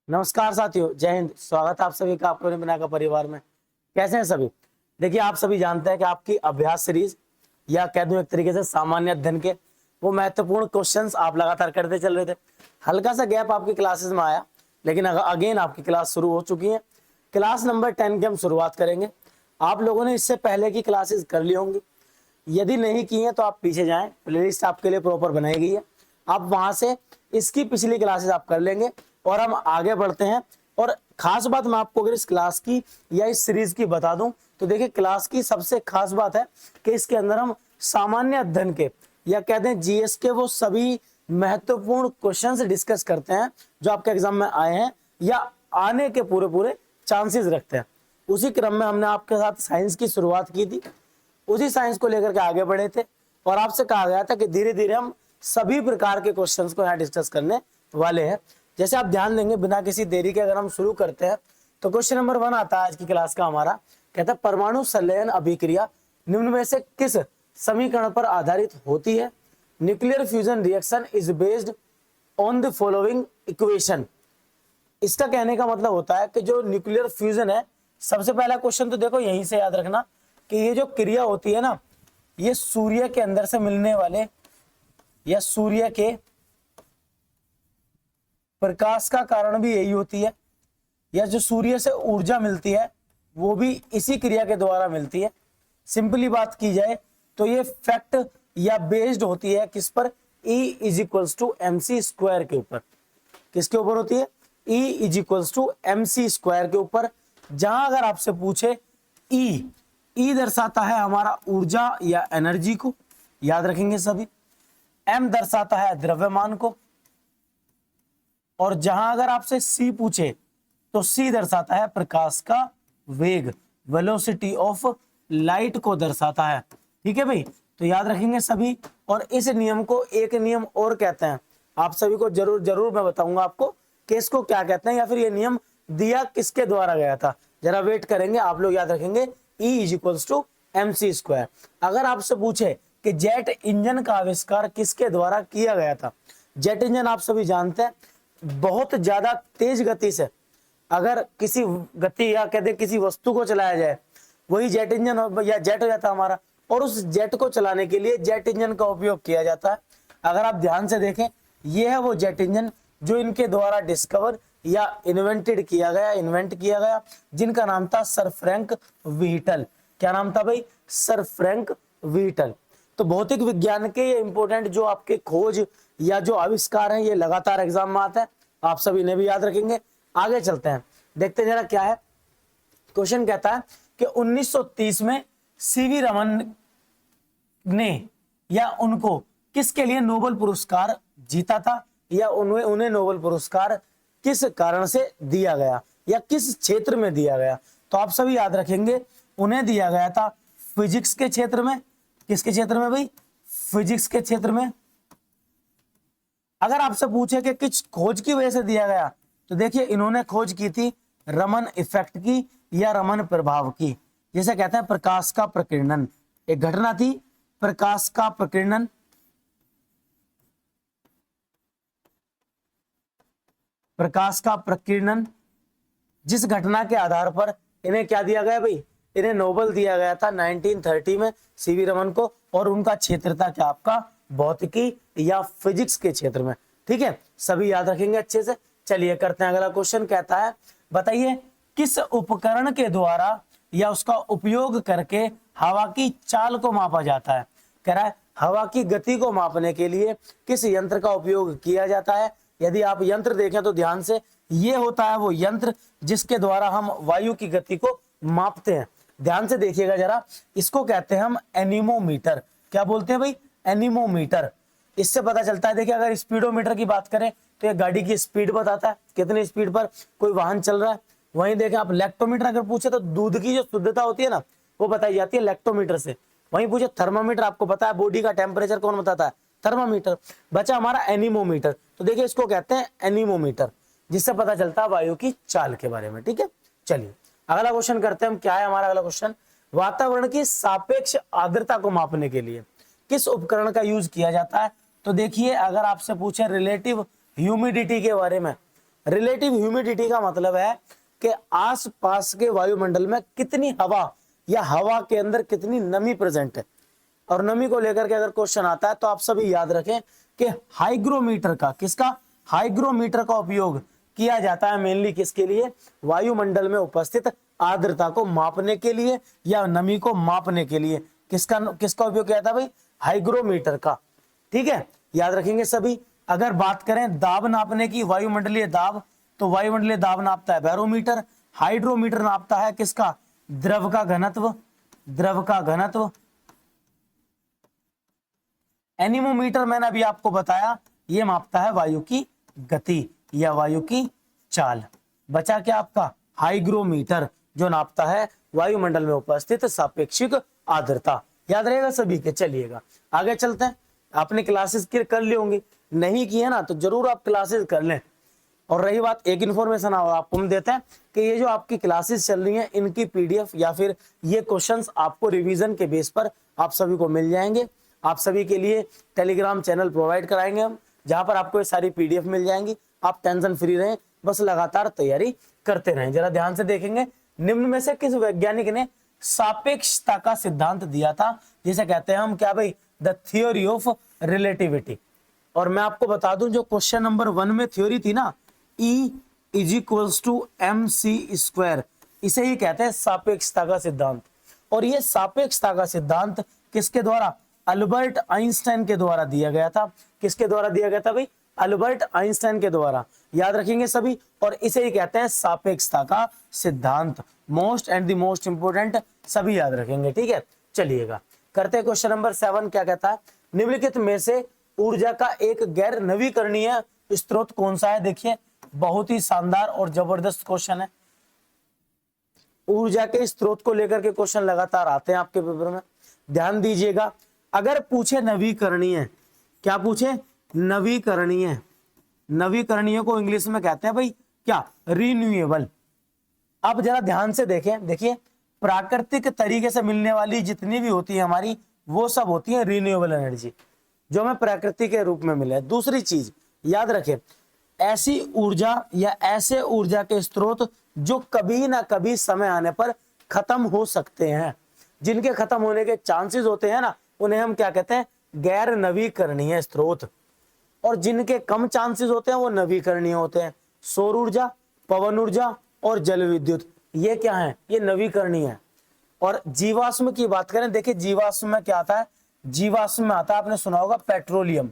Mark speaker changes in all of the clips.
Speaker 1: नमस्कार साथियों, जय हिंद। स्वागत है आप सभी का आपके बिना का परिवार में। कैसे हैं सभी? देखिए, आप सभी जानते हैं कि आपकी अभ्यास सीरीज या कह दूं एक तरीके से सामान्य अध्ययन के वो महत्वपूर्ण क्वेश्चंस आप लगातार करते चल रहे थे। हल्का सा गैप आपकी क्लासेस में आया, लेकिन अगेन आपकी क्लास शुरू हो चुकी है। क्लास नंबर 10 की हम शुरुआत करेंगे। आप लोगों ने इससे पहले की क्लासेस कर ली होंगी, यदि नहीं की है तो आप पीछे जाएं, प्लेलिस्ट आपके लिए प्रॉपर बनाई गई है। आप वहां से इसकी पिछली क्लासेस आप कर लेंगे और हम आगे बढ़ते हैं। और खास बात मैं आपको अगर इस क्लास की या इस सीरीज की बता दूं तो देखिए, क्लास की सबसे खास बात है कि इसके अंदर हम सामान्य अध्ययन के या कहते हैं जीएस के वो सभी महत्वपूर्ण क्वेश्चंस डिस्कस करते हैं जो आपके एग्जाम में आए हैं या आने के पूरे पूरे चांसेस रखते हैं। उसी क्रम में हमने आपके साथ साइंस की शुरुआत की थी, उसी साइंस को लेकर के आगे बढ़े थे और आपसे कहा गया था कि धीरे धीरे हम सभी प्रकार के क्वेश्चंस को यहाँ डिस्कस करने वाले हैं। जैसे आप ध्यान देंगे, बिना किसी देरी के अगर हम शुरू करते हैं तो क्वेश्चन नंबर 1 आता है आज की क्लास का हमारा। कहता है परमाणु संलयन अभिक्रिया निम्न में से किस समीकरण पर आधारित होती है? Nuclear fusion reaction is based on the following equation. इसका कहने का मतलब होता है कि जो न्यूक्लियर फ्यूजन है, सबसे पहला क्वेश्चन तो देखो यहीं से याद रखना कि ये जो क्रिया होती है ना, ये सूर्य के अंदर से मिलने वाले या सूर्य के प्रकाश का कारण भी यही होती है, या जो सूर्य से ऊर्जा मिलती है वो भी इसी क्रिया के द्वारा मिलती है। सिंपली बात की जाए तो ये फैक्ट या बेस्ड होती है किस पर? E is equals to MC square के ऊपर। किसके ऊपर होती है? E is equals to MC square के ऊपर। जहां अगर आपसे पूछे E दर्शाता है हमारा ऊर्जा या एनर्जी को, याद रखेंगे सभी। M दर्शाता है द्रव्यमान को, और जहां अगर आपसे C पूछे तो C दर्शाता है प्रकाश का वेग, वेलोसिटी ऑफ लाइट को दर्शाता है। ठीक है भाई, तो याद रखेंगे सभी। और इस नियम को एक नियम और कहते हैं, आप सभी को जरूर जरूर मैं बताऊंगा आपको कि इसको क्या कहते हैं या फिर ये नियम दिया किसके द्वारा गया था। जरा वेट करेंगे, आप लोग याद रखेंगे E is equals to MC square. अगर आपसे पूछे कि जेट इंजन का आविष्कार किसके द्वारा किया गया था? जेट इंजन आप सभी जानते हैं बहुत ज्यादा तेज गति से अगर किसी गति या कहते किसी वस्तु को चलाया जाए, वही जेट इंजन या जेट हो जाता है हमारा। और उस जेट को चलाने के लिए जेट इंजन का उपयोग किया जाता है। अगर आप ध्यान से देखें, ये है वो जेट इंजन जो इनके द्वारा डिस्कवर या इन्वेंट किया गया, जिनका नाम था सर फ्रैंक व्हीटल। क्या नाम था भाई? Sir Frank Whittle. तो भौतिक विज्ञान के ये इंपोर्टेंट जो आपके खोज या जो आविष्कार हैं, ये लगातार एग्जाम में आता है, आप सभी ने भी याद रखेंगे। आगे चलते हैं, देखते हैं जरा क्या है। क्वेश्चन कहता है कि 1930 में सीवी रमन ने या उनको किसके लिए नोबेल पुरस्कार जीता था, या उन्हें नोबेल पुरस्कार किस कारण से दिया गया या किस क्षेत्र में दिया गया? तो आप सभी याद रखेंगे, उन्हें दिया गया था फिजिक्स के क्षेत्र में। किसके क्षेत्र में भाई? फिजिक्स के क्षेत्र में। अगर आपसे पूछे कि किस खोज की वजह से दिया गया, तो देखिए इन्होंने खोज की थी रमन इफेक्ट की या रमन प्रभाव की, जिसे कहते हैं प्रकाश का प्रकीर्णन। एक घटना थी प्रकाश का प्रकीर्णन। प्रकाश का प्रकीर्णन, जिस घटना के आधार पर इन्हें क्या दिया गया भाई? इन्हें नोबेल दिया गया था 1930 में सीवी रमन को, और उनका क्षेत्र था क्या आपका? भौतिकी या फिजिक्स के क्षेत्र में। ठीक है, सभी याद रखेंगे अच्छे से। चलिए करते हैं अगला क्वेश्चन। कहता है बताइए किस उपकरण के द्वारा या उसका उपयोग करके हवा की चाल को मापा जाता है? कह रहा है हवा की गति को मापने के लिए किस यंत्र का उपयोग किया जाता है? यदि आप यंत्र देखें तो ध्यान से, ये होता है वो यंत्र जिसके द्वारा हम वायु की गति को मापते हैं। ध्यान से देखिएगा जरा, इसको कहते हैं हम एनीमोमीटर। क्या बोलते हैं भाई? एनीमोमीटर। इससे पता चलता है, देखिए अगर स्पीडोमीटर की बात करें तो ये गाड़ी की स्पीड बताता है, कितनी स्पीड पर कोई वाहन चल रहा है। वहीं देखें आप लेक्टोमीटर अगर पूछे तो दूध की जो शुद्धता होती है ना, वो बताई जाती है लेक्टोमीटर से। वहीं पूछे थर्मामीटर, आपको पता है बॉडी का टेम्परेचर कौन बताता है? थर्मामीटर। बचा हमारा एनीमोमीटर। तो देखिए इसको कहते हैं एनीमोमीटर, जिससे पता चलता है वायु की चाल के बारे में। ठीक है, चलिए अगला क्वेश्चन करते हैं हम। क्या है हमारा अगला क्वेश्चन? वातावरण की सापेक्ष आर्द्रता को मापने के लिए किस उपकरण का यूज किया जाता है? तो देखिए अगर आपसे पूछे रिलेटिव ह्यूमिडिटी के बारे में, रिलेटिव ह्यूमिडिटी का मतलब है कि आसपास के वायुमंडल में कितनी हवा या हवा के अंदर कितनी नमी प्रेजेंट है। और नमी को लेकर के अगर क्वेश्चन आता है तो आप सभी याद रखें कि हाइग्रोमीटर का, किसका, हाइग्रोमीटर का उपयोग किया जाता है मेनली किसके लिए, वायुमंडल में उपस्थित आर्द्रता को मापने के लिए या नमी को मापने के लिए। किसका किसका उपयोग किया जाता है भाई, हाइग्रोमीटर का। ठीक है, याद रखेंगे सभी। अगर बात करें दाब नापने की, वायुमंडलीय दाब, तो वायुमंडलीय दाब नापता है बैरोमीटर। हाइड्रोमीटर नापता है किसका, द्रव का घनत्व, द्रव का घनत्व। एनीमोमीटर मैंने अभी आपको बताया, ये मापता है वायु की गति या वायु की चाल। बचा क्या आपका, हाइग्रोमीटर, जो नापता है वायुमंडल में उपस्थित सापेक्षिक आर्द्रता। याद रहेगा सभी के। चलिएगा आगे चलते हैं। आपने क्लासेस कर ली होंगी, नहीं की है ना तो जरूर आप क्लासेस कर लें। और रही बात एक इन्फॉर्मेशन आपको हम देते हैं कि ये जो आपकी क्लासेस चल रही हैं इनकी पीडीएफ या फिर ये क्वेश्चंस आपको रिवीजन के बेस पर आप सभी को मिल जाएंगे। आप सभी के लिए टेलीग्राम चैनल प्रोवाइड कराएंगे हम, जहां पर आपको ये सारी पीडीएफ मिल जाएंगी। आप टेंशन फ्री रहें, बस लगातार तैयारी करते रहें। जरा ध्यान से देखेंगे, निम्न में से किस वैज्ञानिक ने सापेक्षता का सिद्धांत दिया था, जिसे कहते हैं हम क्या भाई, द थ्योरी ऑफ रिलेटिविटी। और मैं आपको बता दूं जो क्वेश्चन नंबर 1 में थ्योरी थी ना, E = mc², इसे ही कहते हैं सापेक्षता का सिद्धांत। और ये सापेक्षता का सिद्धांत किसके द्वारा, अल्बर्ट आइंस्टाइन के द्वारा दिया गया था। किसके द्वारा दिया गया था भाई, अल्बर्ट आइंस्टाइन के द्वारा। याद रखेंगे सभी। और इसे ही कहते हैं सापेक्षता का सिद्धांत। Most and the most important, सभी याद रखेंगे। ठीक है, चलिएगा करते हैं क्वेश्चन नंबर 7। क्या कहता है, निम्नलिखित में से ऊर्जा का एक गैर नवीकरणीय स्रोत कौन सा है। देखिए बहुत ही शानदार और जबरदस्त क्वेश्चन है। ऊर्जा के स्रोत को लेकर के क्वेश्चन लगातार आते हैं आपके पेपर में, ध्यान दीजिएगा। अगर पूछे नवीकरणीय, क्या पूछे, नवीकरणीय, नवीकरणीय को इंग्लिश में कहते हैं भाई क्या, रिन्यूएबल। अब जरा ध्यान से देखें, देखिए प्राकृतिक तरीके से मिलने वाली जितनी भी होती है हमारी, वो सब होती है रिन्यूएबल एनर्जी, जो हमें प्रकृति के रूप में मिले। दूसरी चीज याद रखें, ऐसी ऊर्जा या ऐसे ऊर्जा के स्रोत जो कभी ना कभी समय आने पर खत्म हो सकते हैं, जिनके खत्म होने के चांसेस होते हैं ना, उन्हें हम क्या कहते हैं, गैर नवीकरणीय स्रोत। और जिनके कम चांसेस होते हैं वो नवीकरणीय होते हैं। सौर ऊर्जा, पवन ऊर्जा और जल विद्युत, ये क्या है, ये नवीकरणीय है। और जीवाश्म की बात करें, देखिए जीवाश्म में क्या आता है, जीवाश्म में आता है, आपने सुना होगा पेट्रोलियम।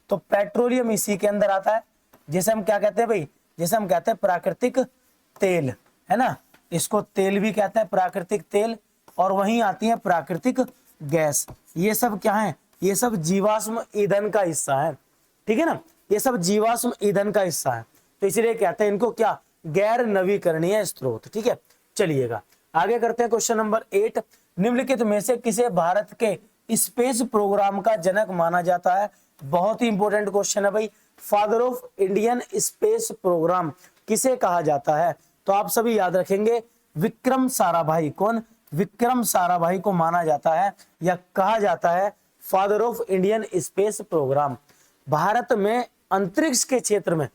Speaker 1: तो पेट्रोलियम इसी के अंदर आता है, जिसे हम क्या कहते हैं भाई, जिसे हम कहते हैं प्राकृतिक तेल, है ना। इसको तेल भी कहते हैं, प्राकृतिक तेल। और वहीं आती है प्राकृतिक गैस। ये सब क्या है, ये सब जीवाश्म ईंधन का हिस्सा है। ठीक है ना, ये सब जीवाश्म ईंधन का हिस्सा है। तो इसलिए कहते हैं इनको क्या, गैर नवीकरणीय स्रोत। ठीक है, चलिएगा आगे करते हैं क्वेश्चन नंबर 8। निम्नलिखित में से किसे भारत के स्पेस प्रोग्राम का जनक माना जाता है। बहुत ही इंपॉर्टेंट क्वेश्चन है भाई। Father of Indian space programme किसे कहा जाता है, तो आप सभी याद रखेंगे विक्रम साराभाई। कौन, विक्रम साराभाई को माना जाता है या कहा जाता है father of Indian space programme. Bharat में अंतरिक्ष के क्षेत्र में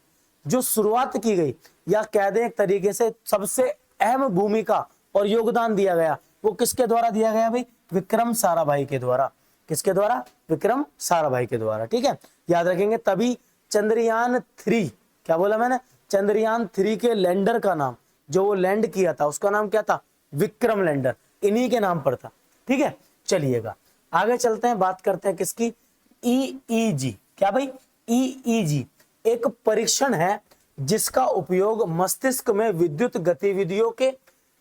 Speaker 1: जो शुरुआत की गई, या कह दें एक तरीके से सबसे अहम भूमिका और योगदान दिया गया, वो किसके द्वारा दिया गया भाई, विक्रम साराभाई के द्वारा। किसके द्वारा, विक्रम साराभाई के द्वारा। ठीक है, याद रखेंगे। तभी चंद्रयान 3, क्या बोला मैंने, चंद्रयान 3 के लैंडर का नाम, जो वो लैंड किया था उसका नाम क्या था, विक्रम लैंडर, इन्हीं के नाम पर था। ठीक है, चलिएगा आगे चलते हैं, बात करते हैं किसकी, EEG। क्या भाई, EEG एक परीक्षण है जिसका उपयोग मस्तिष्क में विद्युत गतिविधियों के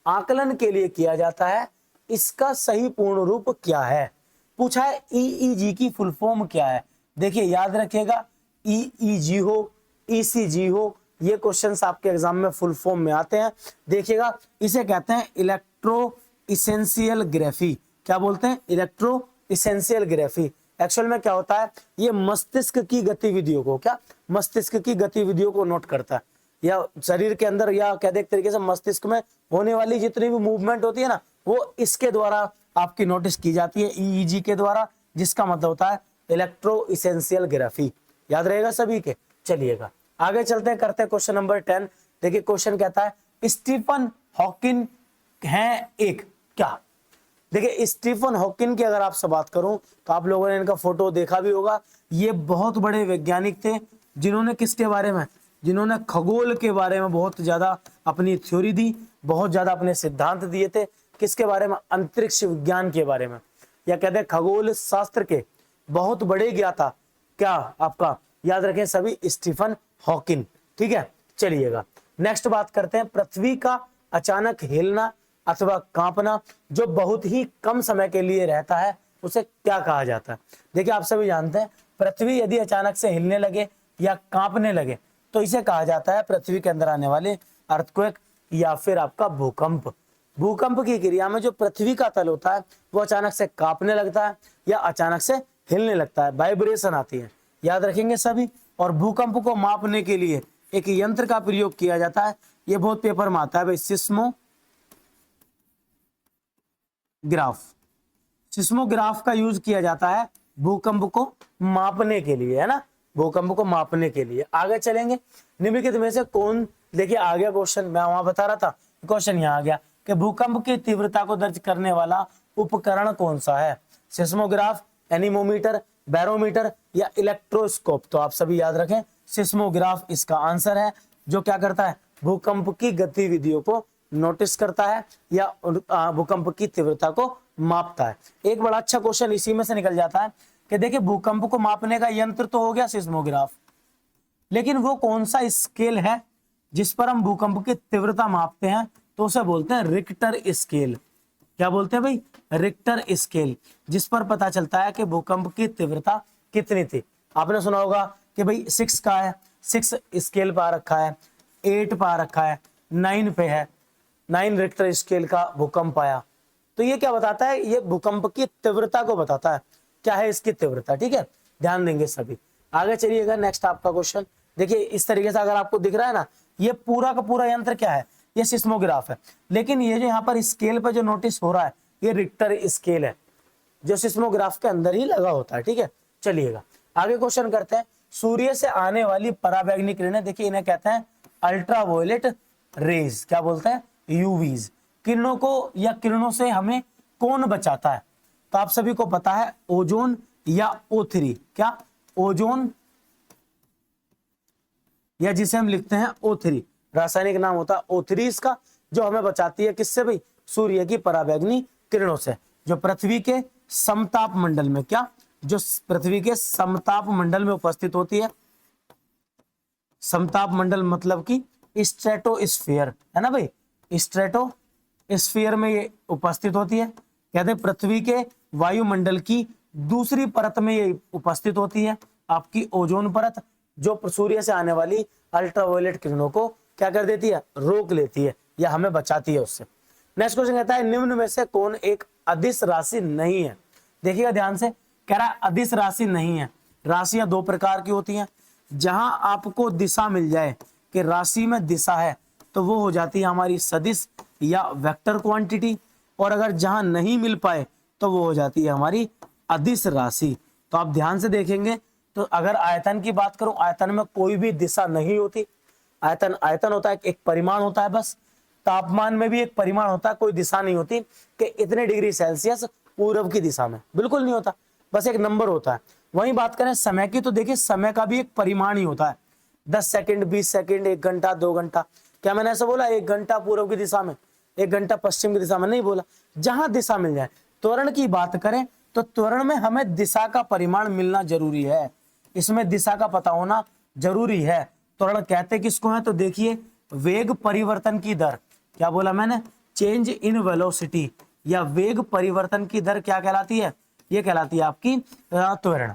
Speaker 1: आकलन के लिए किया जाता है। इसका सही पूर्ण रूप क्या है, पूछा है। EEG की फुल फॉर्म क्या है, देखिए याद रखिएगा, EEG हो, ECG हो, ये क्वेश्चंस आपके एग्जाम में फुल फॉर्म में आते हैं। देखिएगा, इसे कहते हैं इलेक्ट्रो इसेंशियलग्राफी। क्या बोलते हैं, इलेक्ट्रो इसेंशियलग्राफी। एक्चुअल में क्या होता है, ये मस्तिष्क की गतिविधियों को, क्या, मस्तिष्क की गतिविधियों को नोट करता है, या शरीर के अंदर, या कह दे एक तरीके से मस्तिष्क में होने वाली जितनी भी मूवमेंट होती है ना, वो इसके द्वारा आपकी नोटिस की जाती है, EEG के द्वारा, जिसका मतलब होता है इलेक्ट्रो इसेंशियलग्राफी। याद रहेगा सभी के। चलिएगा आगे चलते हैं, करते हैं क्वेश्चन नंबर 10। देखिए क्वेश्चन कहता है स्टीफन हॉकिंग है एक क्या। देखिए स्टीफन हॉकिंग की अगर आपसे बात करूं तो आप लोगों ने इनका फोटो देखा भी होगा। ये बहुत बड़े वैज्ञानिक थे जिन्होंने किसके बारे में, जिन्होंने खगोल के बारे में बहुत ज्यादा अपनी थ्योरी दी, बहुत ज्यादा अपने सिद्धांत दिए थे। किसके बारे में, अंतरिक्ष विज्ञान के बारे में, या कहते हैं खगोल शास्त्र के बहुत बड़े ज्ञाता। क्या आपका याद रखें सभी, स्टीफन हॉकिंग। ठीक है, चलिएगा नेक्स्ट बात करते हैं। पृथ्वी का अचानक हिलना अथवा कांपना जो बहुत ही कम समय के लिए रहता है उसे क्या कहा जाता है। देखिए आप सभी जानते हैं पृथ्वी यदि अचानक से हिलने लगे या कांपने लगे तो इसे कहा जाता है पृथ्वी के अंदर आने वाले अर्थक्वेक या फिर आपका भूकंप। भूकंप की क्रिया में जो पृथ्वी का तल होता है वो अचानक से कांपने लगता है या अचानक से हिलने लगता है, वाइब्रेशन आती है, याद रखेंगे सभी। और भूकंप को मापने के लिए एक यंत्र का प्रयोग किया जाता है, ये बहुत पेपर में आता है भाई, सिस्मोग्राफ। सिस्मोग्राफ का यूज किया जाता है भूकंप को मापने के लिए, है ना, भूकंप को मापने के लिए। आगे चलेंगे, निम्नलिखित में से कौन, देखिए आ गया क्वेश्चन, मैं वहां बता रहा था, क्वेश्चन यहाँ आ गया कि भूकंप की तीव्रता को दर्ज करने वाला उपकरण कौन सा है, सिस्मोग्राफ, एनीमोमीटर, बैरोमीटर या इलेक्ट्रोस्कोप। तो आप सभी याद रखें सिस्मोग्राफ इसका आंसर है, जो क्या करता है, भूकंप की गतिविधियों को नोटिस करता है या भूकंप की तीव्रता को मापता है। एक बड़ा अच्छा क्वेश्चन इसी में से निकल जाता है कि देखिए भूकंप को मापने का यंत्र तो हो गया सिस्मोग्राफ, लेकिन वो कौन सा स्केल है जिस पर हम भूकंप की तीव्रता मापते हैं, तो उसे बोलते हैं रिक्टर स्केल। क्या बोलते हैं भाई, रिक्टर स्केल, जिस पर पता चलता है कि भूकंप की तीव्रता कितनी थी। आपने सुना होगा कि भाई 6 का है, 6 स्केल पर रखा है, 8 पर रखा है, 9 पे है, 9 रिक्टर स्केल का भूकंप आया। तो ये क्या बताता है, ये भूकंप की तीव्रता को बताता है, क्या है इसकी तीव्रता। ठीक है, ध्यान देंगे सभी। आगे चलिएगा, नेक्स्ट आपका क्वेश्चन देखिए इस तरीके से, अगर आपको दिख रहा है ना, ये पूरा का पूरा यंत्र क्या है, ये सिस्मोग्राफ है, लेकिन ये जो यहाँ पर स्केल पर जो नोटिस हो रहा है ये रिक्टर स्केल है, जो सिस्मोग्राफ के अंदर ही लगा होता है। ठीक है, चलिएगा आगे क्वेश्चन करते हैं। सूर्य से आने वाली पराबैंगनी किरणें, देखिए इन्हें कहते हैं अल्ट्रावायलेट रेज, क्या बोलते हैं, यूवीज। किरणों को या किरणों से हमें कौन बचाता है, तो आप सभी को पता है ओजोन या O3, क्या ओजोन, या जिसे हम लिखते हैं O3, रासायनिक नाम होता है O3 इसका, जो हमें बचाती है किससे भाई, सूर्य की पराबैंगनी किरणों से, जो पृथ्वी के समताप मंडल में, क्या, जो पृथ्वी के समताप मंडल में उपस्थित होती है। समताप मंडल मतलब कि स्ट्रेटोस्फीयर, है ना भाई, स्ट्रेटोस्फीयर में ये उपस्थित होती है। कहते हैं पृथ्वी के वायुमंडल की दूसरी परत में ये उपस्थित होती है, आपकी ओजोन परत, जो सूर्य से आने वाली अल्ट्रावायलेट किरणों को क्या कर देती है, रोक लेती है या हमें बचाती है उससे। नेक्स्ट क्वेश्चन कहता है निम्न में से कौन एक अदिश राशि नहीं है। देखिएगा ध्यान से, कह रहा है अदिश राशि नहीं है। राशियां 2 प्रकार की होती हैं, जहां आपको दिशा मिल जाए कि राशि में दिशा है तो वो हो जाती है हमारी सदिश या वेक्टर क्वांटिटी, और अगर जहां नहीं मिल पाए तो वो हो जाती है हमारी अदिश राशि। तो आप ध्यान से देखेंगे तो अगर आयतन की बात करूं, आयतन में कोई भी दिशा नहीं होती। आयतन आयतन होता है, एक परिमाण होता है बस। तापमान में भी एक परिमाण होता है, कोई दिशा नहीं होती कि इतने डिग्री सेल्सियस पूर्व की दिशा में, बिल्कुल नहीं होता, बस एक नंबर होता है। वहीं बात करें समय की तो देखिए समय का भी एक परिमाण ही होता है, 10 सेकंड, 20 सेकंड, 1 घंटा, 2 घंटा। क्या मैंने ऐसा बोला 1 घंटा पूर्व की दिशा में, 1 घंटा पश्चिम की दिशा में, नहीं बोला, जहां दिशा मिल जाए। त्वरण की बात करें तो त्वरण में हमें दिशा का परिमाण मिलना जरूरी है, इसमें दिशा का पता होना जरूरी है। त्वरण कहते किसको है, तो देखिए वेग परिवर्तन की दर, क्या बोला मैंने, चेंज इन वेलोसिटी, या वेग परिवर्तन की दर क्या कहलाती है, ये कहलाती है आपकी त्वरण।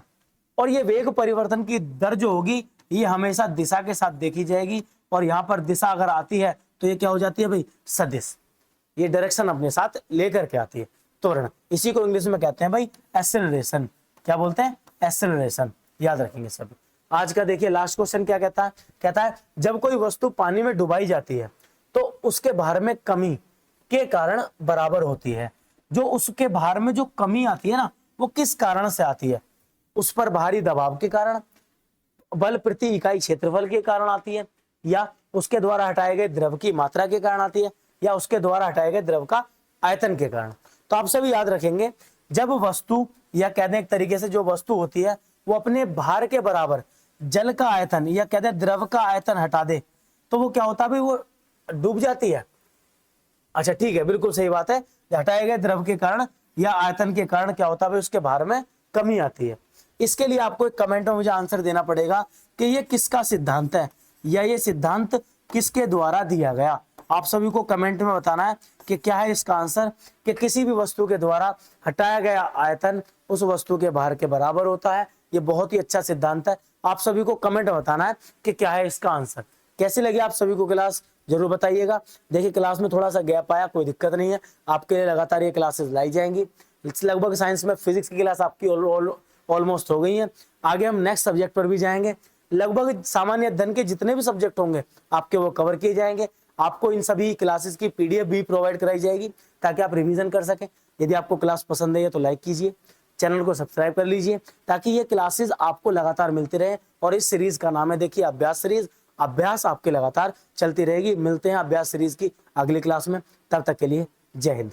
Speaker 1: और ये वेग परिवर्तन की दर जो होगी ये हमेशा दिशा के साथ देखी जाएगी, और यहाँ पर दिशा अगर आती है तो ये क्या हो जाती है भाई, सदिश, ये डायरेक्शन अपने साथ लेकर के आती है, त्वरण। इसी को इंग्लिश में कहते हैं भाई एक्सेलरेशन, क्या बोलते हैं, एक्सेलरेशन, याद रखेंगे सभी। आज का देखिए लास्ट क्वेश्चन क्या कहता है, कहता है जब कोई वस्तु पानी में डुबाई जाती है तो उसके भार में कमी के कारण बराबर होती है। जो उसके भार में जो कमी आती है ना, वो किस कारण से आती है, उस पर भारी दबाव के कारण, बल प्रति इकाई क्षेत्रफल के कारण आती है, या उसके द्वारा हटाए गए द्रव की मात्रा के कारण आती है, या उसके द्वारा हटाए गए द्रव का आयतन के कारण। तो आप सभी याद रखेंगे, जब वस्तु या कहते हैं एक तरीके से जो वस्तु होती है वो अपने भार के बराबर जल का आयतन या कहते हैं द्रव का आयतन हटा दे तो वो क्या होता है भाई, वो डूब जाती है। अच्छा ठीक है, बिल्कुल सही बात है, हटाए गए द्रव के कारण या आयतन के कारण क्या होता है, उसके भार में कमी आती है। इसके लिए आपको एक कमेंट में मुझे आंसर देना पड़ेगा कि ये किसका सिद्धांत है या ये सिद्धांत किसके द्वारा दिया गया। आप सभी को कमेंट में बताना है कि क्या है इसका आंसर, कि किसी भी वस्तु के द्वारा हटाया गया आयतन उस वस्तु के भार के बराबर होता है। ये बहुत ही अच्छा सिद्धांत है। आप सभी को कमेंट में बताना है कि क्या है इसका आंसर। कैसी लगी आप सभी को क्लास, जरूर बताइएगा। देखिए क्लास में थोड़ा सा गैप आया, कोई दिक्कत नहीं है, आपके लिए लगातार ये क्लासेस लाई जाएंगी। लगभग साइंस में फिजिक्स की क्लास आपकी ऑलमोस्ट हो गई है। आगे हम नेक्स्ट सब्जेक्ट पर भी जाएंगे। लगभग सामान्य अध्ययन के जितने भी सब्जेक्ट होंगे आपके वो कवर किए जाएंगे। आपको इन सभी क्लासेस की पीडीएफ भी प्रोवाइड कराई जाएगी ताकि आप रिवीजन कर सकें। यदि आपको क्लास पसंद है तो लाइक कीजिए, चैनल को सब्सक्राइब कर लीजिए ताकि ये क्लासेस आपको लगातार मिलती रहे। और इस सीरीज का नाम है देखिए अभ्यास सीरीज। अभ्यास आपके लगातार चलती रहेगी। मिलते हैं अभ्यास सीरीज की अगली क्लास में, तब तक के लिए जय हिंद।